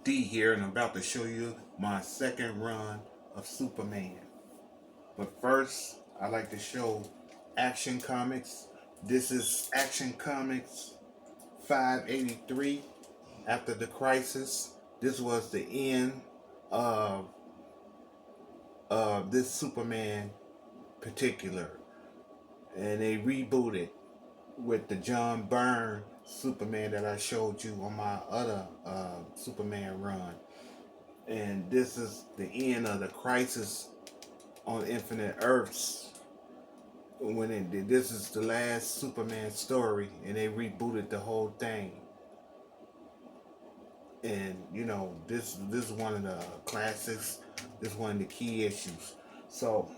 D here, and I'm about to show you my second run of Superman. But first, I like to show Action Comics. This is Action Comics 583 after the crisis. This was the end of this Superman particular, and they rebooted with the John Byrne Superman that I showed you on my other Superman run. And this is the end of the crisis on Infinite Earths. When it did, this is the last Superman story, and they rebooted the whole thing. And you know, this is one of the classics. This is one of the key issues. So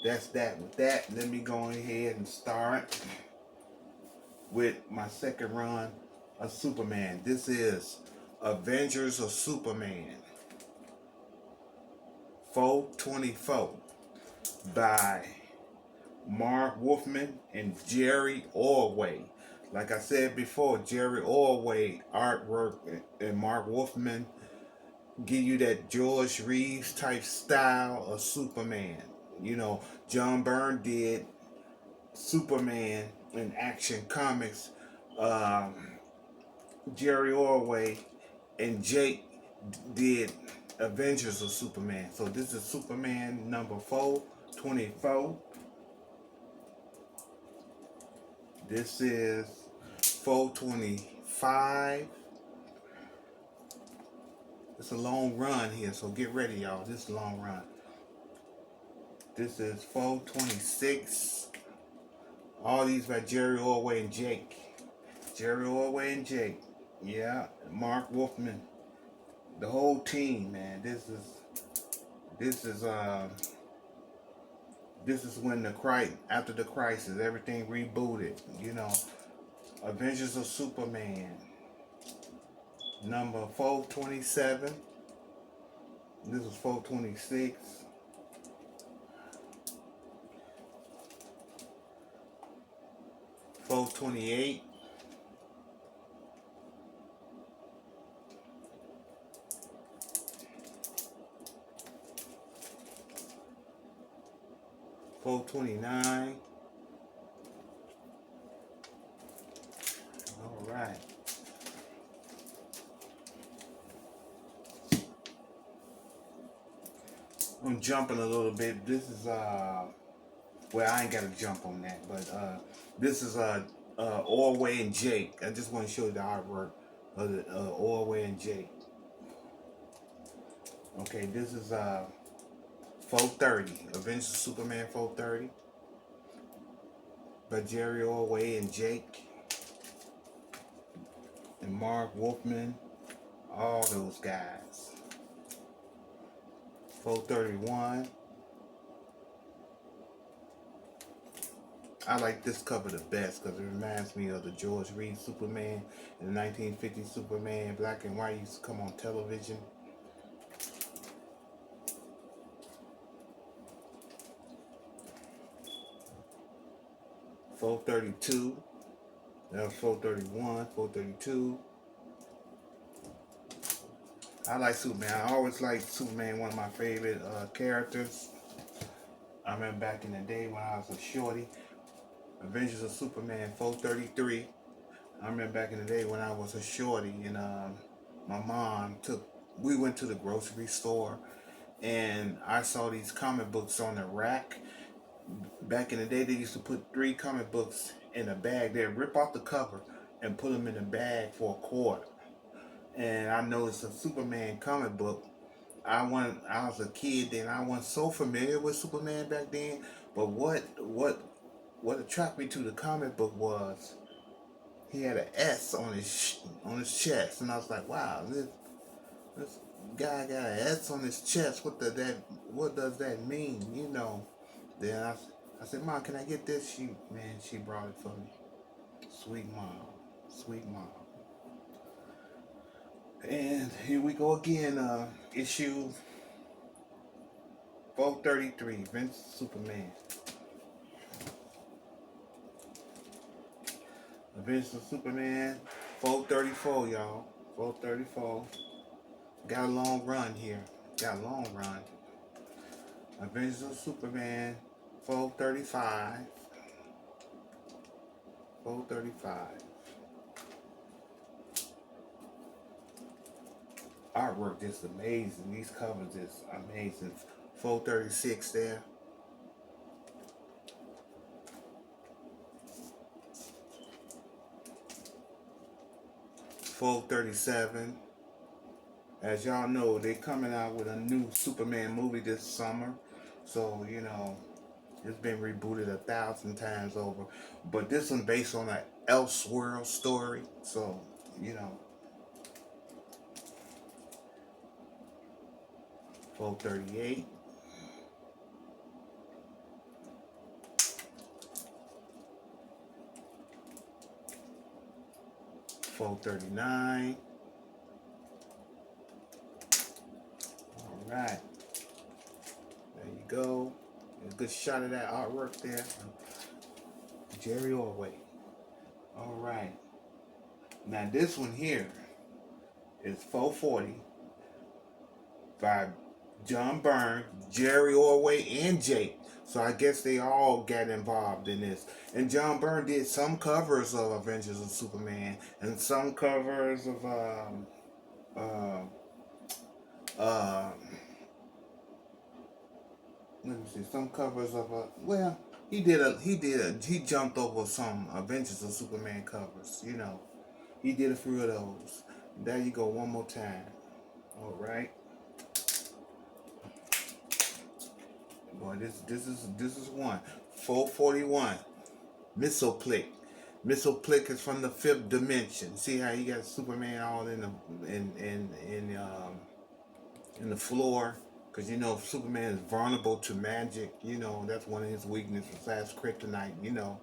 that's that. With that, let me go ahead and start with my second run of Superman. This is Avengers of Superman 424 by Mark Wolfman and Jerry Ordway. Like I said before, Jerry Ordway artwork and Mark Wolfman give you that George Reeves type style of Superman. You know, John Byrne did Superman in Action Comics. Um, Jerry Ordway and Jake did Avengers of Superman. So this is Superman number 424. This is 425. It's a long run here, so get ready, y'all. This is a long run. This is 426. All these by Jerry Ordway and Jake. Jerry Ordway and Jake. Yeah, Mark Wolfman. The whole team, man. This is when after the crisis, everything rebooted. You know, Avengers of Superman, number 427. This is 426. 428. 429. All right. I'm jumping a little bit. This is well, I ain't gotta jump on that, but this is Orway and Jake. I just want to show you the artwork of the Orway and Jake. Okay, this is 430, Avengers of Superman 430 by Jerry Orway and Jake and Mark Wolfman, all those guys. 431. I like this cover the best because it reminds me of the George Reeves Superman and the 1950s Superman, black and white, used to come on television. 432. That was 431, 432. I like Superman. I always liked Superman, one of my favorite characters. I remember back in the day when I was a shorty. Avengers of Superman 433. I remember back in the day when I was a shorty and my mom we went to the grocery store and I saw these comic books on the rack. Back in the day, they used to put 3 comic books in a bag. They'd rip off the cover and put them in a bag for $1. And I noticed a Superman comic book. I was a kid then. I wasn't so familiar with Superman back then. But what attracted me to the comic book was he had an S on his chest, and I was like, wow, this guy got an S on his chest. What does that mean? You know. Then I said, Mom, can I get this? She brought it for me. Sweet mom. Sweet mom. And here we go again. Issue 433, Vince Superman. Avengers of Superman 434, y'all. 434. Got a long run here. Got a long run. Avengers of Superman 435. 435. Artwork just amazing. These covers is amazing. 436 there. 437. As y'all know, they coming out with a new Superman movie this summer. So, you know, it's been rebooted 1,000 times over. But this one based on an Elseworld story. So, you know, 438. 439. All right. There you go. A good shot of that artwork there. Jerry Orway. All right. Now this one here is 440 by John Byrne, Jerry Orway, and Jake. So I guess they all got involved in this. And John Byrne did some covers of Avengers of Superman and some covers of uh, let me see, some covers of well, he jumped over some Avengers of Superman covers. You know, he did a few of those. There you go, one more time. All right. Boy, this is one. 441. Misoplick. Misoplick is from the fifth dimension. See how you got Superman all in the in the floor? Because you know Superman is vulnerable to magic. You know that's one of his weaknesses besides kryptonite. You know,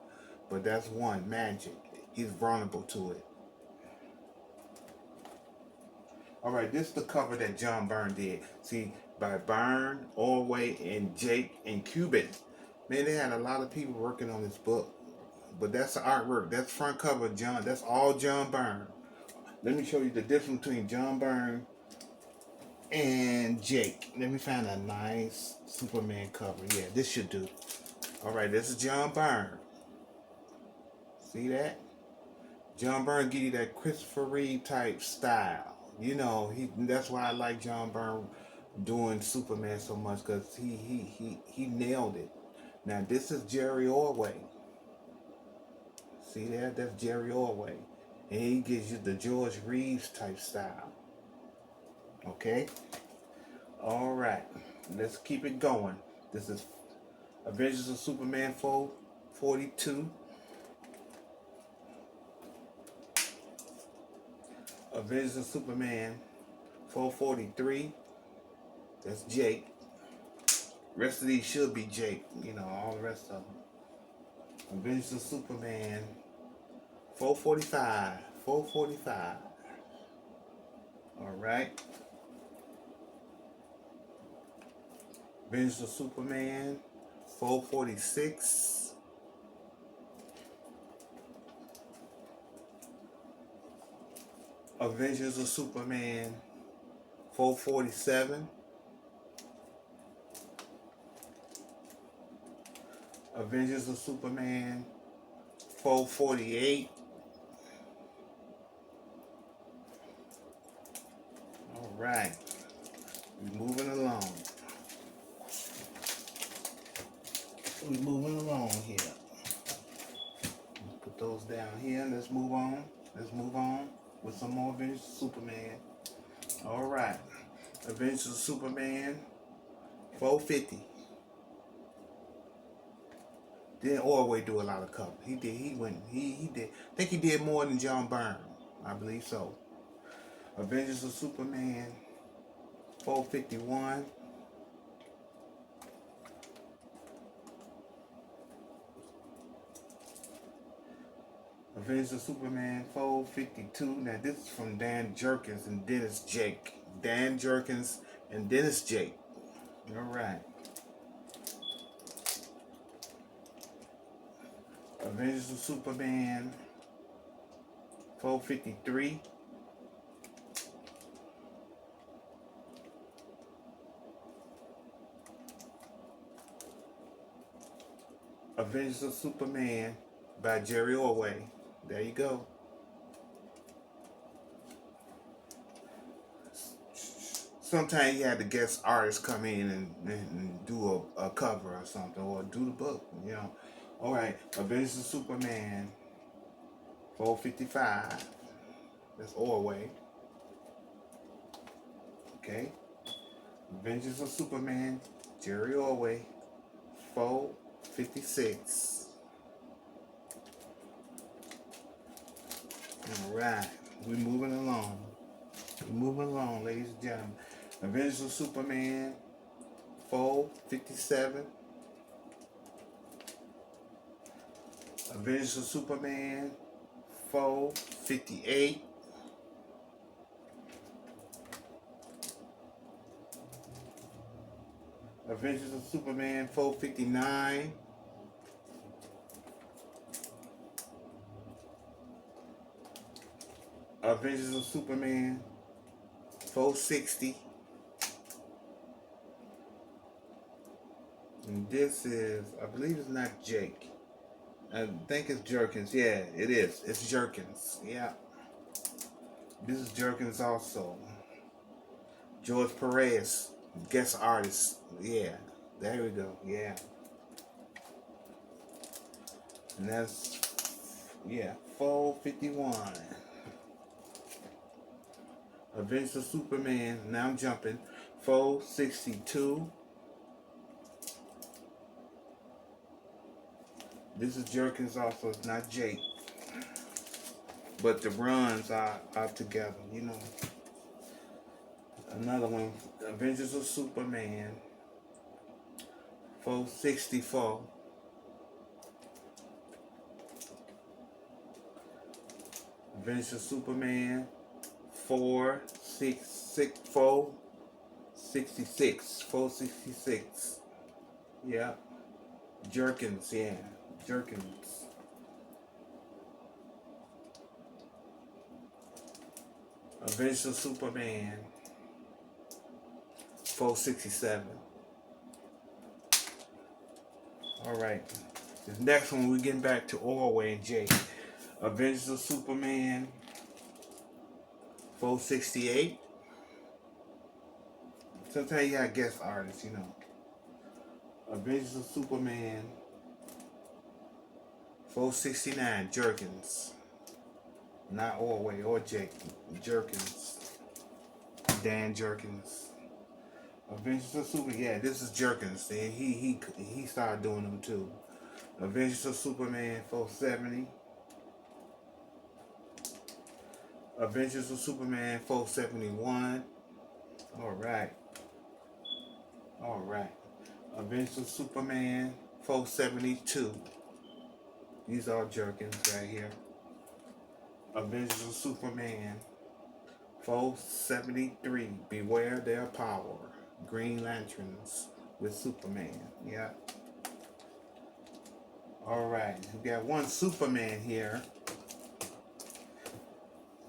but that's one, magic. He's vulnerable to it. All right, this is the cover that John Byrne did. See, by Byrne, Orway, and Jake and Cuban. Man, they had a lot of people working on this book. But that's the artwork. That's front cover, John. That's all John Byrne. Let me show you the difference between John Byrne and Jake. Let me find a nice Superman cover. Yeah, this should do. All right, this is John Byrne. See that? John Byrne give you that Christopher Reeve type style. You know, that's why I like John Byrne doing Superman so much, because he nailed it. Now this is Jerry Orway. See that? That's Jerry Orway. And he gives you the George Reeves type style. Okay? Alright. Let's keep it going. This is Avengers of Superman 442. Avengers of Superman 443. That's Jake. Rest of these should be Jake. You know, all the rest of them. Avengers of Superman 445. 445. Alright. Avengers of Superman 446. Avengers of Superman 447. Avengers of Superman 448. All right, we're moving along. We're moving along here. Put those down here. Let's move on. Let's move on with some more Avengers of Superman. All right, Avengers of Superman 450. Didn't Orway do a lot of cover? He did. He did. I think he did more than John Byrne. I believe so. Avengers of Superman 451. Avengers of Superman 452. Now this is from Dan Jurgens and Dennis Jake. Dan Jurgens and Dennis Jake. All right. Avengers of Superman 453. Avengers of Superman by Jerry Orway. There you go. Sometimes you had the guest artists come in and do a cover or something, or do the book, you know. All right, Avengers of Superman, 455. That's Orway. Okay. Avengers of Superman, Jerry Orway, 456. All right, we're moving along. We're moving along, ladies and gentlemen. Avengers of Superman, 457. Avengers of Superman, 458. Avengers of Superman, 459. Avengers of Superman, 460. And this is, I believe it's not Jake. I think it's Jerkins. Yeah, it is. It's Jerkins. Yeah. This is Jerkins also. George Perez, guest artist. Yeah. There we go. Yeah. And that's, yeah, 451. Avengers of Superman. Now I'm jumping. 462. This is Jerkins also. It's not Jake. But the runs are together, you know. Another one, Avengers of Superman, 464. Avengers of Superman, 466. Yeah. Jerkins, yeah. Jerkins. Avengers of Superman, 467. All right. This next one, we're getting back to Orway and Jake. Avengers of Superman, 468. Sometimes you got guest artists, you know. Avengers of Superman, 469. Jerkins. Not Orway or Jake. Jerkins. Dan Jerkins. Avengers of Superman. Yeah, this is Jerkins. And he started doing them too. Avengers of Superman, 470. Avengers of Superman, 471. All right. Avengers of Superman, 472. These are Jerkins right here. Avengers of Superman, 473. Beware their power. Green Lanterns with Superman. Yeah. All right. We got one Superman here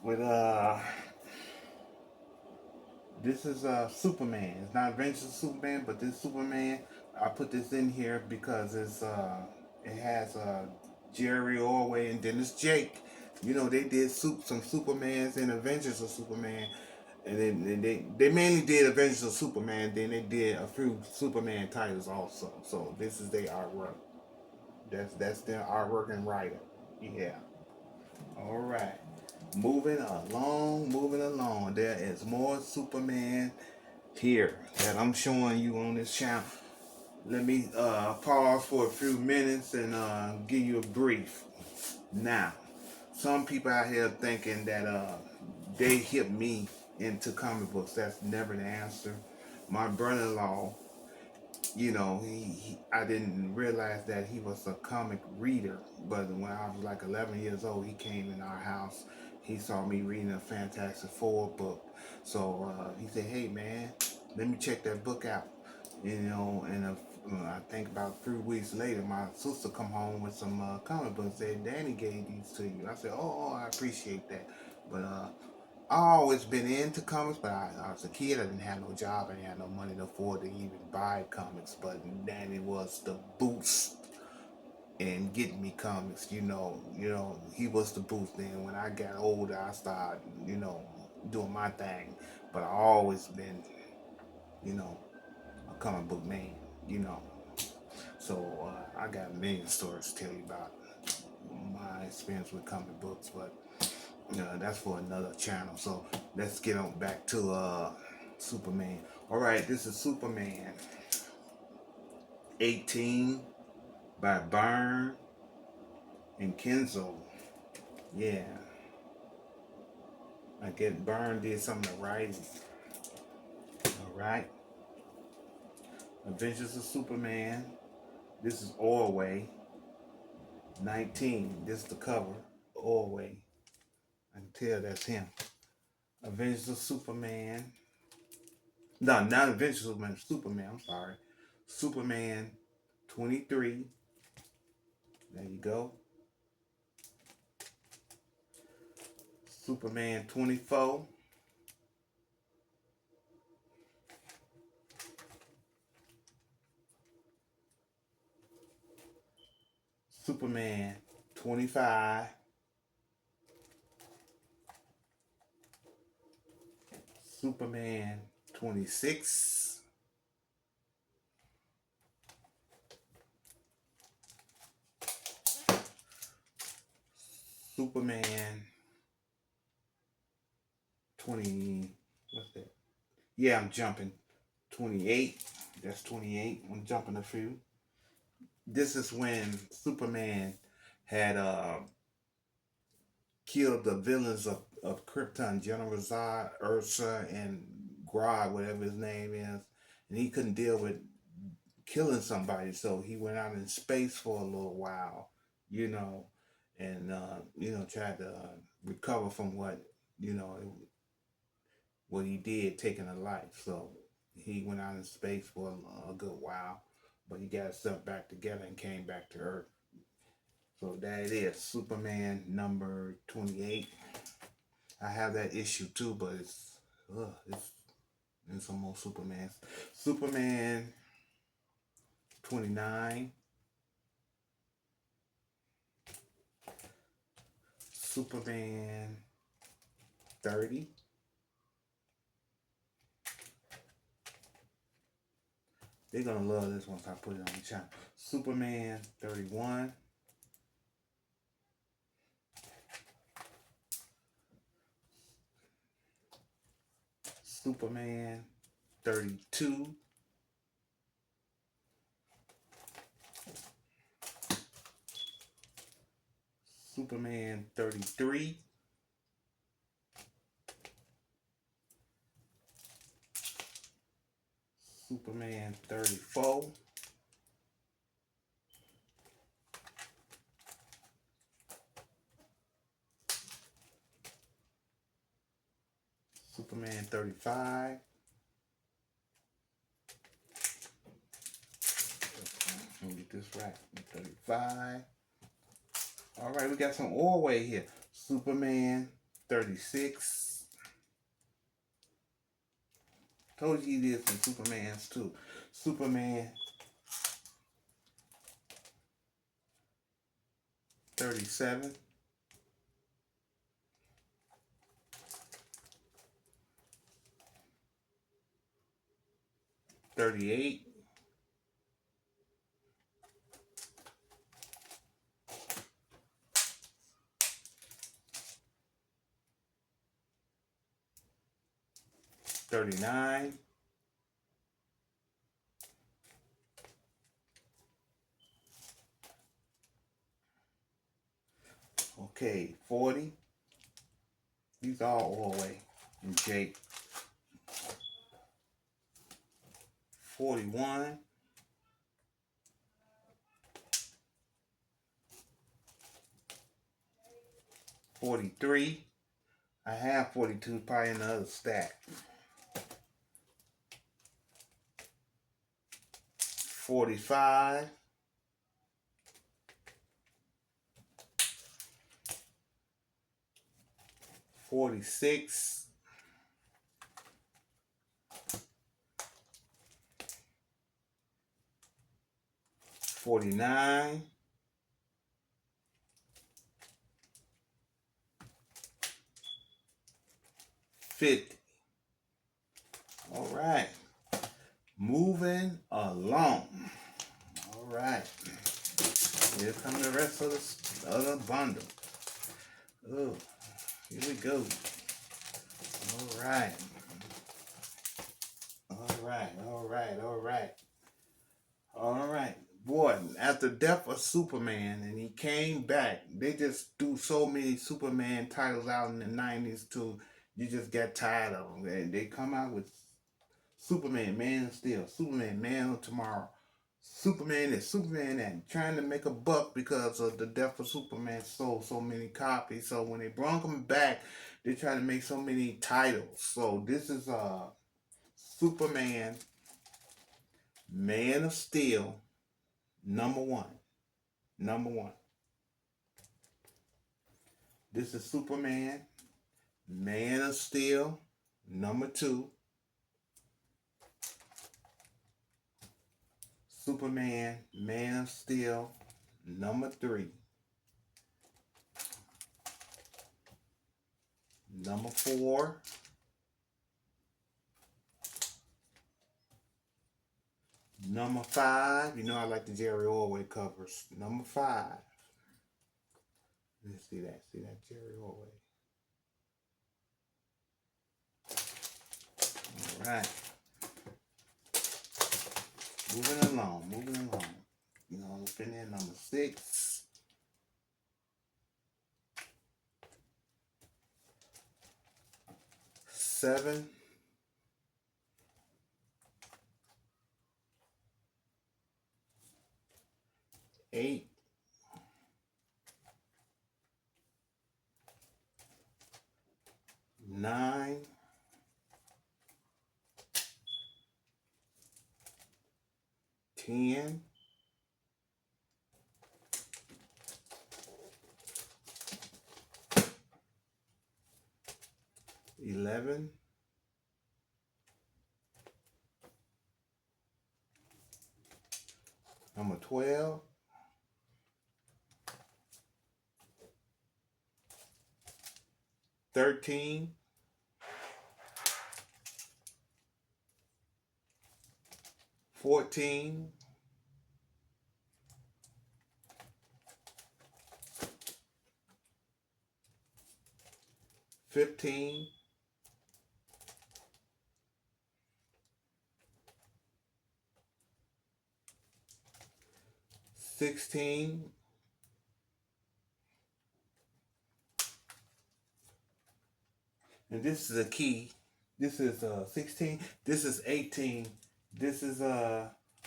with this is Superman. It's not Avengers of Superman, but this Superman, I put this in here because it's it has Jerry Orway and then it's Jake. You know, they did some Supermans and Avengers of Superman. And then they mainly did Avengers of Superman. Then they did a few Superman titles also. So this is their artwork. That's their artwork and writer. Yeah. All right. Moving along. There is more Superman here that I'm showing you on this channel. Let me pause for a few minutes and give you a brief. Now, some people out here thinking that they hit me into comic books. That's never the answer. My brother-in-law, you know, I didn't realize that he was a comic reader. But when I was like 11 years old, he came in our house. He saw me reading a Fantastic Four book. So he said, hey man, let me check that book out. You know, and I think about 3 weeks later, my sister come home with some comic books and said, Danny gave these to you. I said, oh, I appreciate that. But I always been into comics, but I was a kid. I didn't have no job. I didn't have no money to afford to even buy comics. But then it was the boost and getting me comics. He was the booth. Then when I got older, I started, doing my thing. But I always been, you know, a comic book man. You know, so I got a million stories to tell you about my experience with comic books, but that's for another channel. So let's get on back to Superman. All right, this is Superman 18 by Byrne and Kenzo. Yeah, I guess Byrne did some of the writing. All right, Adventures of Superman. This is Orway 19. This is the cover. Orway. I can tell that's him. Adventures of Superman. No, not Adventures of Superman. Superman. I'm sorry. Superman 23. There you go. Superman 24. Superman 25. Superman 26. Superman 20. What's that? Yeah, I'm jumping. 28. That's 28. I'm jumping a few. This is when Superman had killed the villains of Krypton, General Zod, Ursa, and Grodd, whatever his name is. And he couldn't deal with killing somebody, so he went out in space for a little while, you know, and tried to recover from what he did, taking a life. So he went out in space for a good while, but he got himself back together and came back to Earth. So that it is, Superman number 28. I have that issue too, but it's some more Supermans. Superman 29. Superman 30. They're gonna love this once I put it on the channel. Superman 31. Superman 32. Superman 33. Superman 34. Superman 35. Let me get this right. 35. All right, we got some Orway here. Superman 36. Told you he did some Supermans too. Superman 37. $38. $39. Okay, 40. These are all Orway and Jake. 41. 43. I have 42, probably in the other stack. 45. 46. 49. 50. All right. Moving along. All right. Here come the rest of the bundle. Oh, here we go. All right. All right. All right. All right. All right. Boy, after the death of Superman and he came back, they just threw so many Superman titles out in the 90s too. You just got tired of them. And they come out with Superman, Man of Steel, Superman, Man of Tomorrow, Superman is Superman and trying to make a buck because of the death of Superman sold so many copies. So when they brought him back, they try to make so many titles. So this is Superman, Man of Steel, number one. Number one. This is Superman, Man of Steel, number two. Superman, Man of Steel, number three. Number four. Number five. You know I like the Jerry Orway covers. Number five. Let's see that. See that Jerry Orway. All right. Moving along. Moving along. You know, up in there, number 6. Seven. 8. 9. 10. 11. 12. 13. 14. 15. 16. And this is a key. This is 16. This is 18. This is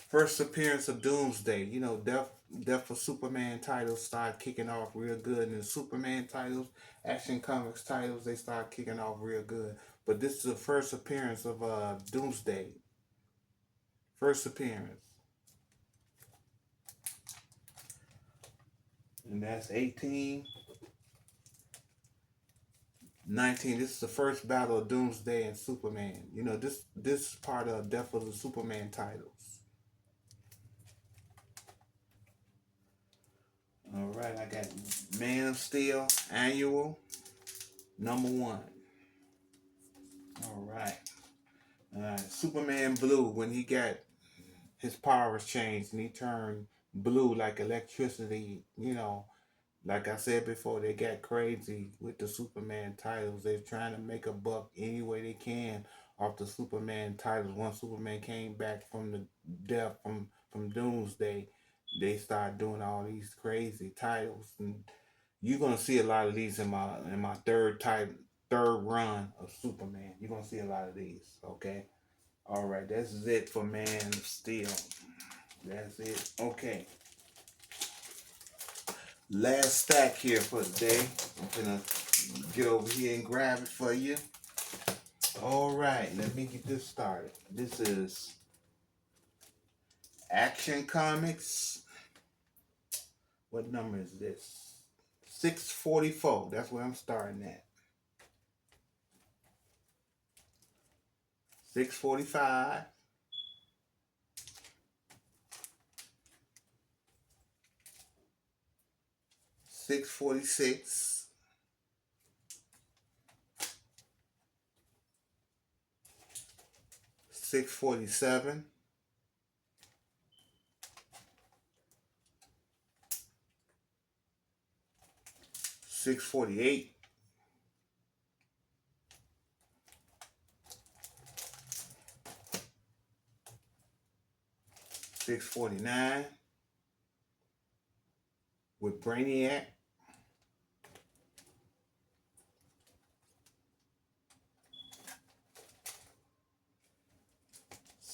first appearance of Doomsday. You know, Death of Superman titles start kicking off real good, and the Superman titles, Action Comics titles, they start kicking off real good. But this is the first appearance of Doomsday. First appearance. And that's 18. 19. This is the first battle of Doomsday and Superman. You know, this is part of Death of the Superman titles. All right, I got Man of Steel Annual, number 1. All right. Superman Blue, when he got his powers changed and he turned blue like electricity, you know, like I said before, they got crazy with the Superman titles. They're trying to make a buck any way they can off the Superman titles. Once Superman came back from the death from Doomsday, they started doing all these crazy titles, and you're gonna see a lot of these in my third run of Superman. You're gonna see a lot of these. Okay, all right, that's it for Man of Steel. That's it. Okay. Last stack here for the day. I'm gonna get over here and grab it for you. All right, let me get this started. This is Action Comics. What number is this? 644. That's where I'm starting at. 645. 646. 647, 648, 649 with Brainiac,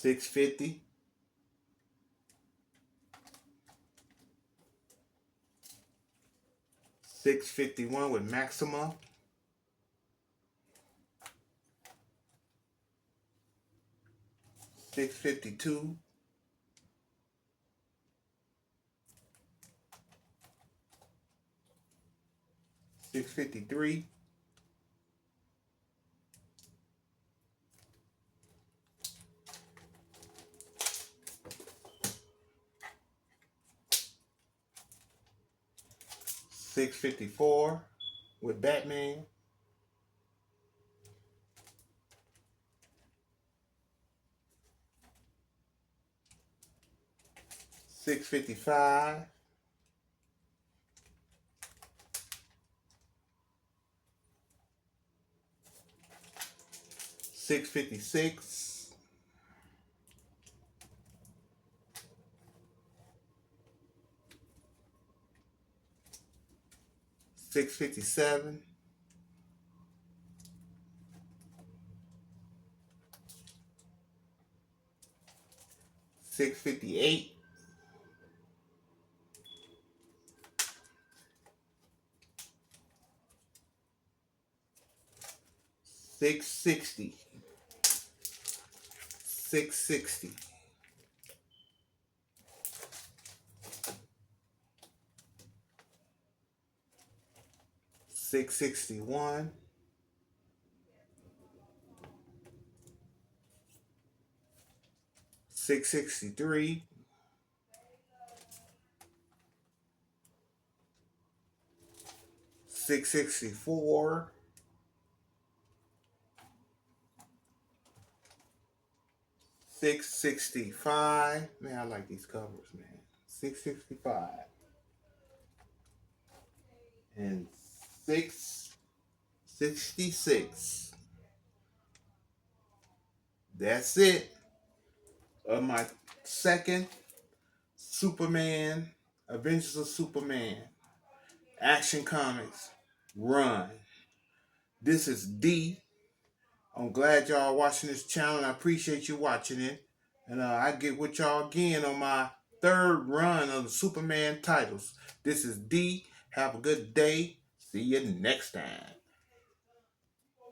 650, 651 with Maxima, 652, 653, 654 with Batman, 655, 656, 657, 658, 660, 660, 661, 663, 664, 665. Man, I like these covers, man. 665 and 666. That's it. Of my second Superman, Adventures of Superman, Action Comics run. This is D. I'm glad y'all watching this channel, and I appreciate you watching it. And I get with y'all again on my third run of the Superman titles. This is D. Have a good day. See you next time.